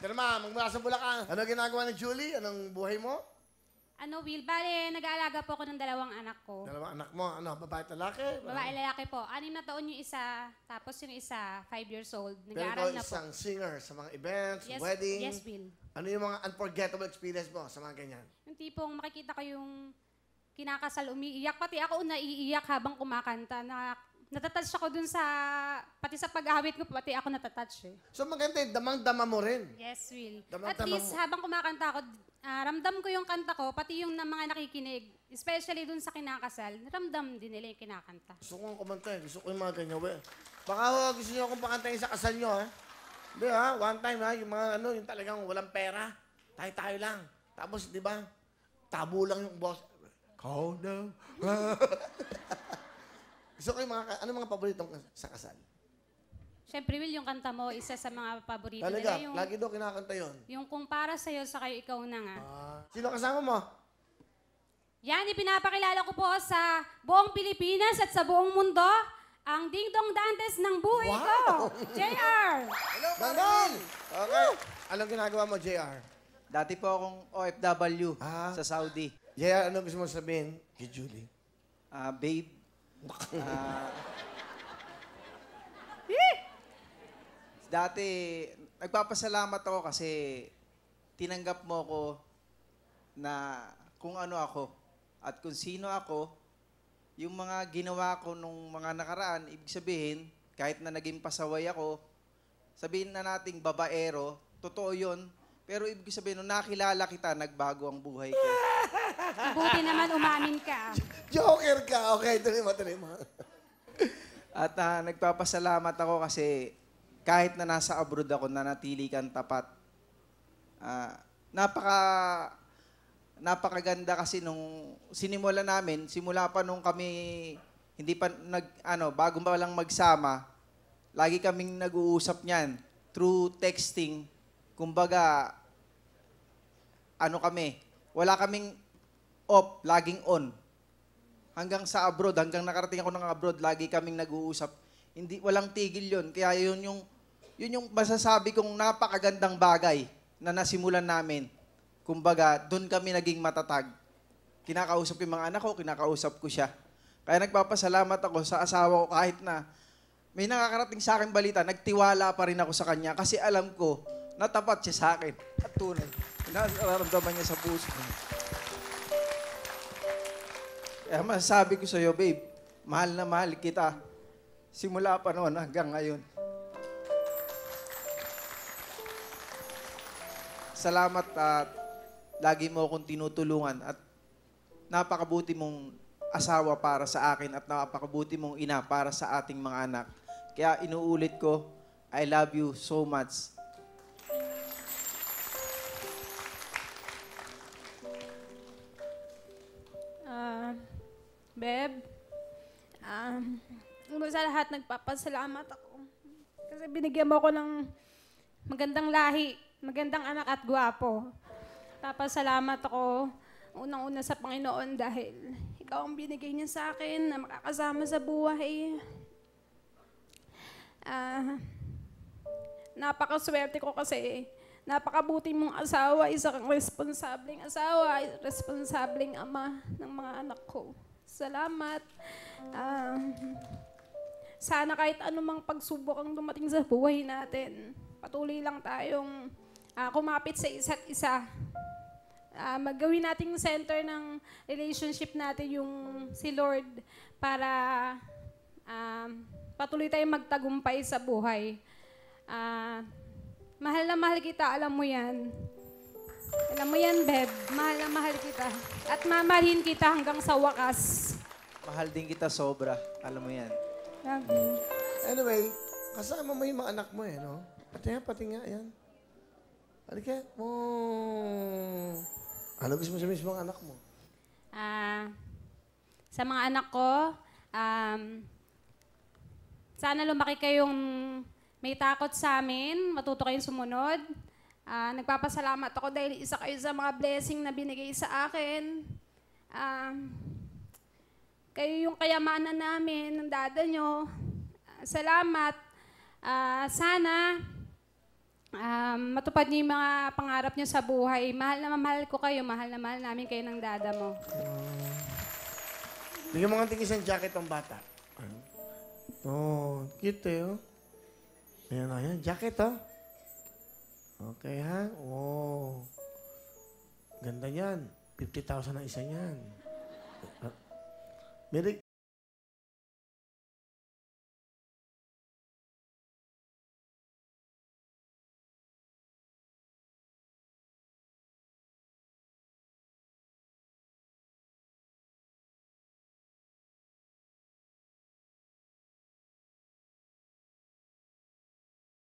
Ito naman, magmula sa Bulacan. Ano ginagawa ni Julie? Anong buhay mo? Will, bale, nag-aalaga po ako ng 2 anak ko. Dalawang anak mo, ano, babae at lalaki? Babae, lalaki po. 6 na taon yung isa, tapos yung isa, 5 years old. Pero Nag-aaral ikaw na po. isang singer sa mga events, Yes, wedding. yes, Will. Ano yung mga unforgettable experience mo sa mga ganyan? Yung tipong makikita ko yung kinakasal, umiiyak. Pati ako naiiyak habang kumakanta. Natatouch ako dun sa, pati sa pag-awit ko, pati ako natatouch eh. So maganda yun, damang-dama mo rin. Yes, Will. Damang-dama At least, mo. habang kumakanta ako, ramdam ko yung kanta ko, pati yung na mga nakikinig, especially dun sa kinakasal, ramdam din nila yung kinakanta. Gusto kong kumanta eh. Gusto ko yung mga ganyan. Baka gusto nyo akong pakantayin sa kasal nyo, ha? Hindi ha, one time ha, yung mga ano, yung talagang walang pera. Tayo-tayo lang. Tapos, di ba, tabo lang yung boss. Call now. Gusto ko yung mga, ano mga paboritong sa kasal? Siyempre, Will, yung kanta mo, isa sa mga paborito Talaga, nila. Yung, lagi daw kinakanta yun. yung kung para sa'yo, sa kayo ikaw na nga. Sino kasama mo? Yan, ipinapakilala ko po sa buong Pilipinas at sa buong mundo, ang Ding Dong Dantes ng buhay ko, JR! Hello, Bandol! Okay. Anong ginagawa mo, JR? Dati po akong OFW sa Saudi. JR, ano gusto mo sabihin kay Julie? Babe, dati nagpapasalamat ako kasi tinanggap mo ko na kung ano ako at kung sino ako. Yung mga ginawa ko nung mga nakaraan, ibig sabihin, kahit na naging pasaway ako, sabihin na nating babaero, totoo yun. Pero ibig sabihin, nung nakilala kita, nagbago ang buhay ko. Mabuti naman umamin ka. Joker ka! Okay, tuloy mo. At nagpapasalamat ako kasi kahit na nasa abroad ako, nanatili kang tapat. Napakaganda kasi nung sinimula namin, simula pa nung kami hindi pa bago pa lang magsama, lagi kaming nag-uusap niyan through texting. Kumbaga wala kaming off, laging on. Hanggang sa abroad, hanggang nakarating ako ng abroad, lagi kaming nag-uusap. Walang tigil 'yon. Kaya yun yung masasabi kong napakagandang bagay na nasimulan namin. Kumbaga, doon kami naging matatag. Kinakausap ko yung mga anak ko, kinakausap ko siya. Kaya nagpapasalamat ako sa asawa ko kahit na may nakakarating sa akin balita, nagtiwala pa rin ako sa kanya kasi alam ko, natapat siya sa akin. At tunay, nararamdaman niya sa puso. Kaya masasabi ko sa'yo, babe, mahal na mahal kita. Simula pa noon hanggang ngayon. Salamat at lagi mo akong tinutulungan at napakabuti mong asawa para sa akin at napakabuti mong ina para sa ating mga anak. Kaya inuulit ko, I love you so much. Beb, sa lahat nagpapasalamat ako. Kasi binigyan mo ako ng magandang lahi, magandang anak at gwapo. Papasalamat ako unang-una sa Panginoon dahil ikaw ang binigay niya sa akin na makakasama sa buhay. Napakaswerte ko kasi napakabuti mong asawa, isa kang responsableng asawa, responsableng ama ng mga anak ko. Salamat. Sana kahit anumang pagsubok ang dumating sa buhay natin, patuloy lang tayong kumapit sa isa't isa. Maggawin nating center ng relationship natin yung si Lord para patuloy tayong magtagumpay sa buhay. Mahal na mahal kita, alam mo yan. Alam mo yan, Beb. Mahal na mahal kita. At mamahalin kita hanggang sa wakas. Mahal din kita sobra. Alam mo yan. Love you. Anyway, kasama mo yung mga anak mo no? Pati nga, yan. Halika. Ano gusto mo sabihin sa mga anak mo? Sa mga anak ko, sana lumaki kayong may takot sa amin, matuto kayong sumunod. Nagpapasalamat ako dahil isa kayo sa mga blessing na binigay sa akin. Kayo yung kayamanan namin, ng dada nyo. Salamat. Sana matupad niyo yung mga pangarap niyo sa buhay. Mahal na mahal ko kayo. Mahal na mahal namin kayo ng dada mo. Bigyan mo nga tingin isang jacket ng bata. Oh, cute eh, oh. Ayan, ayan. Jacket, oh. Okay, ha? Oh. Ganda yan. 50,000 ang isa yan.